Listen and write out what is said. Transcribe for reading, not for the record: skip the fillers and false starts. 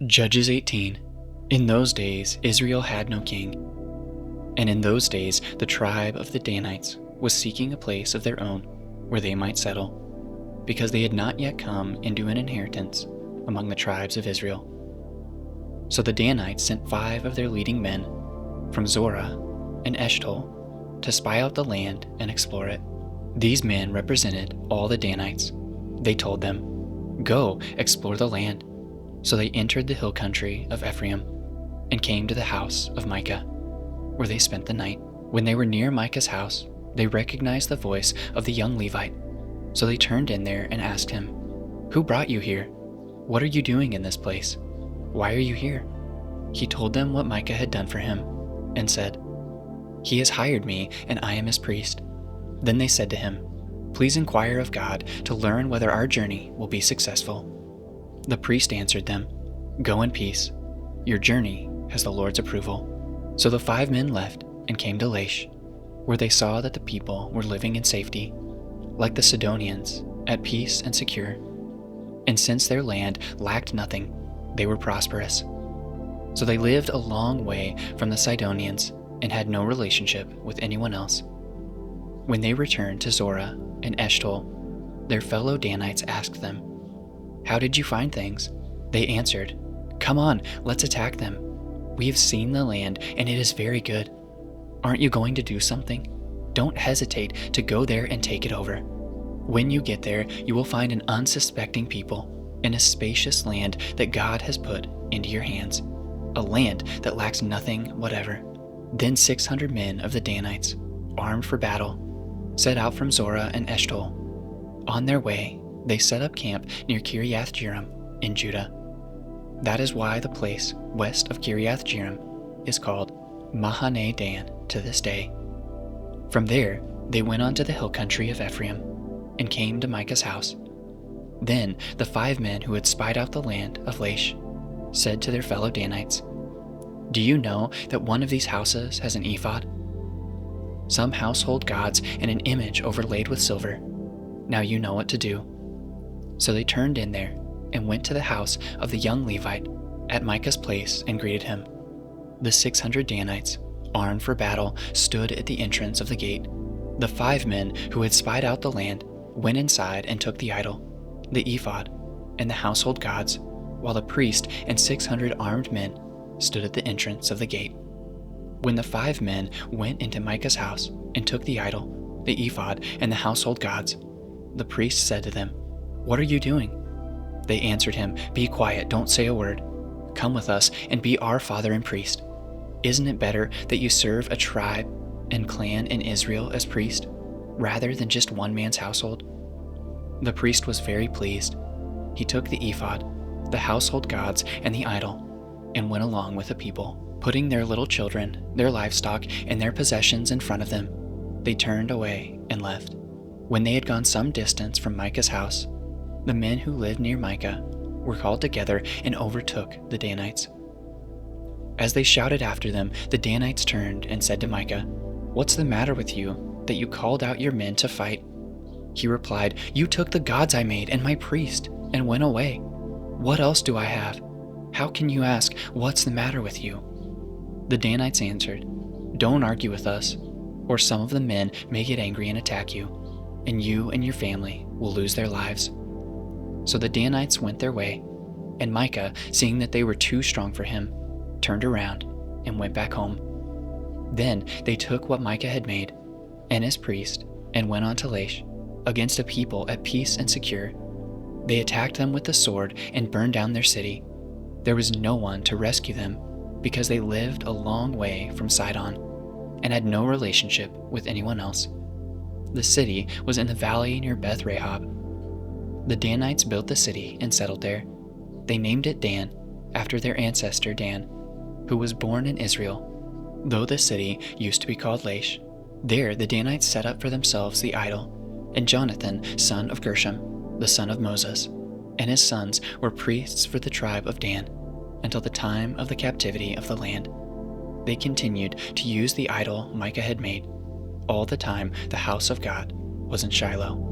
Judges 18. In those days Israel had no king. And in those days the tribe of the Danites was seeking a place of their own where they might settle, because they had not yet come into an inheritance among the tribes of Israel. So the Danites sent 5 of their leading men from Zorah and Eshtaol to spy out the land and explore it. These men represented all the Danites. They told them, "Go, explore the land." So they entered the hill country of Ephraim and came to the house of Micah, where they spent the night. When they were near Micah's house, they recognized the voice of the young Levite. So they turned in there and asked him, "Who brought you here? What are you doing in this place? Why are you here?" He told them what Micah had done for him and said, "He has hired me and I am his priest." Then they said to him, "Please inquire of God to learn whether our journey will be successful." The priest answered them, "Go in peace. Your journey has the Lord's approval." So the 5 men left and came to Laish, where they saw that the people were living in safety, like the Sidonians, at peace and secure. And since their land lacked nothing, they were prosperous. So they lived a long way from the Sidonians and had no relationship with anyone else. When they returned to Zorah and Eshtaol, their fellow Danites asked them, "How did you find things?" They answered, "Come on, let's attack them. We have seen the land and it is very good. Aren't you going to do something? Don't hesitate to go there and take it over. When you get there, you will find an unsuspecting people in a spacious land that God has put into your hands, a land that lacks nothing whatever." Then 600 men of the Danites, armed for battle, set out from Zorah and Eshtaol. On their way, they set up camp near Kiriath-Jearim in Judah. That is why the place west of Kiriath-Jearim is called Mahane Dan to this day. From there, they went on to the hill country of Ephraim and came to Micah's house. Then the 5 men who had spied out the land of Laish said to their fellow Danites, "Do you know that one of these houses has an ephod? Some household gods and an image overlaid with silver. Now you know what to do." So they turned in there and went to the house of the young Levite at Micah's place and greeted him. The 600 Danites, armed for battle, stood at the entrance of the gate. The 5 men who had spied out the land went inside and took the idol, the ephod, and the household gods, while the priest and 600 armed men stood at the entrance of the gate. When the 5 men went into Micah's house and took the idol, the ephod, and the household gods, the priest said to them, "What are you doing?" They answered him, "Be quiet, don't say a word. Come with us and be our father and priest. Isn't it better that you serve a tribe and clan in Israel as priest, rather than just one man's household?" The priest was very pleased. He took the ephod, the household gods, and the idol, and went along with the people. Putting their little children, their livestock, and their possessions in front of them, they turned away and left. When they had gone some distance from Micah's house, the men who lived near Micah were called together and overtook the Danites. As they shouted after them, the Danites turned and said to Micah, "What's the matter with you, that you called out your men to fight?" He replied, "You took the gods I made and my priest and went away. What else do I have? How can you ask, 'What's the matter with you?'" The Danites answered, "Don't argue with us, or some of the men may get angry and attack you, and you and your family will lose their lives." So the Danites went their way, and Micah, seeing that they were too strong for him, turned around and went back home. Then they took what Micah had made, and his priest, and went on to Laish, against a people at peace and secure. They attacked them with the sword and burned down their city. There was no one to rescue them, because they lived a long way from Sidon, and had no relationship with anyone else. The city was in the valley near Beth Rahab. The Danites built the city and settled there. They named it Dan, after their ancestor Dan, who was born in Israel. Though the city used to be called Laish, there the Danites set up for themselves the idol, and Jonathan, son of Gershom, the son of Moses, and his sons were priests for the tribe of Dan, until the time of the captivity of the land. They continued to use the idol Micah had made, all the time the house of God was in Shiloh.